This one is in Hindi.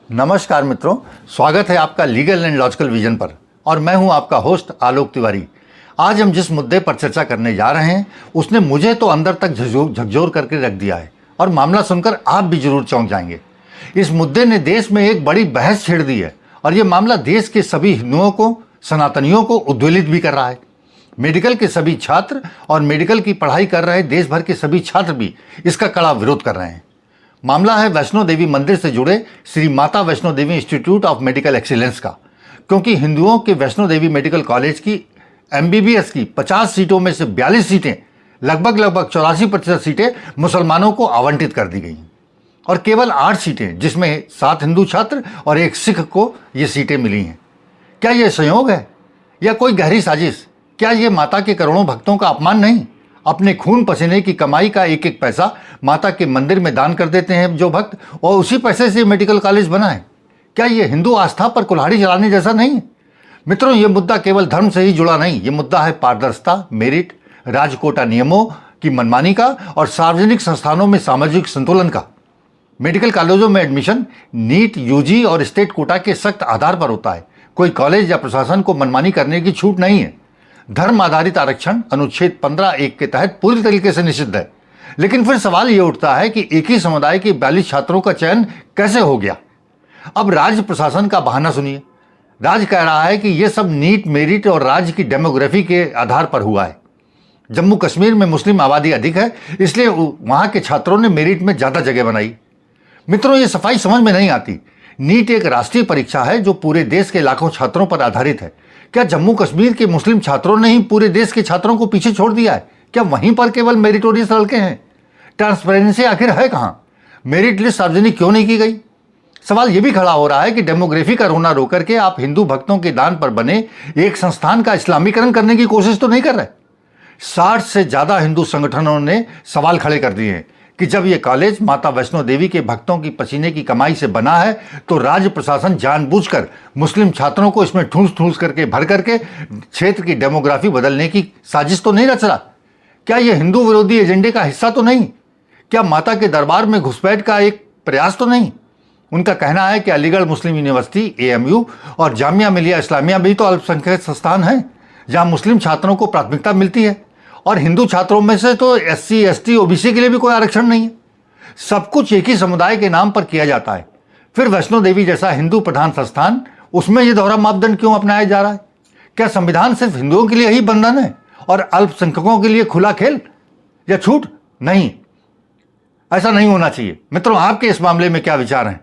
नमस्कार मित्रों, स्वागत है आपका लीगल एंड लॉजिकल विजन पर। और मैं हूं आपका होस्ट आलोक तिवारी। आज हम जिस मुद्दे पर चर्चा करने जा रहे हैं उसने मुझे तो अंदर तक झकझोर करके रख दिया है और मामला सुनकर आप भी जरूर चौंक जाएंगे। इस मुद्दे ने देश में एक बड़ी बहस छेड़ दी है और ये मामला देश के सभी हिंदुओं को, सनातनियों को उद्वेलित भी कर रहा है। मेडिकल के सभी छात्र और मेडिकल की पढ़ाई कर रहे देश भर के सभी छात्र भी इसका कड़ा विरोध कर रहे हैं। मामला है वैष्णो देवी मंदिर से जुड़े Shri Mata Vaishno Devi institute of medical excellence का, क्योंकि हिंदुओं के वैष्णो देवी मेडिकल कॉलेज की MBBS की 50 सीटों में से 42 सीटें, लगभग 84% सीटें मुसलमानों को आवंटित कर दी गई और केवल 8 सीटें, जिसमें 7 हिंदू छात्र और 1 सिख को ये सीटें मिली हैं। क्या ये संयोग है या कोई गहरी साजिश? क्या ये माता के करोड़ों भक्तों का अपमान नहीं? अपने खून पसीने की कमाई का एक एक पैसा माता के मंदिर में दान कर देते हैं जो भक्त, और उसी पैसे से मेडिकल कॉलेज बना है। क्या ये हिंदू आस्था पर कुल्हाड़ी चलाने जैसा नहीं है? मित्रों, ये मुद्दा केवल धर्म से ही जुड़ा नहीं, ये मुद्दा है पारदर्शिता, मेरिट, राजकोटा नियमों की मनमानी का और सार्वजनिक संस्थानों में सामाजिक संतुलन का। मेडिकल कॉलेजों में एडमिशन नीट, UG और स्टेट कोटा के सख्त आधार पर होता है। कोई कॉलेज या प्रशासन को मनमानी करने की छूट नहीं है। धर्म आधारित आरक्षण अनुच्छेद 15(1) के तहत पूरी तरीके से निषिद्ध है। लेकिन फिर सवाल यह उठता है कि एक ही समुदाय के 42 छात्रों का चयन कैसे हो गया? अब राज्य प्रशासन का बहाना सुनिए। राज्य कह रहा है कि यह सब नीट, मेरिट और राज्य की डेमोग्राफी के आधार पर हुआ है। जम्मू कश्मीर में मुस्लिम आबादी अधिक है, इसलिए वहां के छात्रों ने मेरिट में ज्यादा जगह बनाई। मित्रों, ये सफाई समझ में नहीं आती। नीट एक राष्ट्रीय परीक्षा है जो पूरे देश के लाखों छात्रों पर आधारित है। क्या जम्मू कश्मीर के मुस्लिम छात्रों ने ही पूरे देश के छात्रों को पीछे छोड़ दिया है? क्या वहीं पर केवल मेरिटोरियस लड़के हैं? ट्रांसपेरेंसी आखिर है कहां? मेरिट लिस्ट सार्वजनिक क्यों नहीं की गई? सवाल यह भी खड़ा हो रहा है कि डेमोग्राफी का रोना रोकर के आप हिंदू भक्तों के दान पर बने एक संस्थान का इस्लामीकरण करने की कोशिश तो नहीं कर रहे? 60 से ज्यादा हिंदू संगठनों ने सवाल खड़े कर दिए हैं कि जब यह कॉलेज माता वैष्णो देवी के भक्तों की पसीने की कमाई से बना है तो राज्य प्रशासन जानबूझकर मुस्लिम छात्रों को इसमें ठूस ठूस करके भर करके क्षेत्र की डेमोग्राफी बदलने की साजिश तो नहीं रच रहा? क्या यह हिंदू विरोधी एजेंडे का हिस्सा तो नहीं? क्या माता के दरबार में घुसपैठ का एक प्रयास तो नहीं? उनका कहना है कि अलीगढ़ मुस्लिम यूनिवर्सिटी AMU और जामिया मिलिया इस्लामिया भी तो अल्पसंख्यक संस्थान हैं जहां मुस्लिम छात्रों को प्राथमिकता मिलती है, और हिंदू छात्रों में से तो SC, ST, OBC के लिए भी कोई आरक्षण नहीं है। सब कुछ एक ही समुदाय के नाम पर किया जाता है। फिर वैष्णो देवी जैसा हिंदू प्रधान संस्थान, उसमें यह दोहरा मापदंड क्यों अपनाया जा रहा है? क्या संविधान सिर्फ हिंदुओं के लिए ही बंधन है और अल्पसंख्यकों के लिए खुला खेल या छूट? नहीं, ऐसा नहीं होना चाहिए। मित्रों, आपके इस मामले में क्या विचार हैं?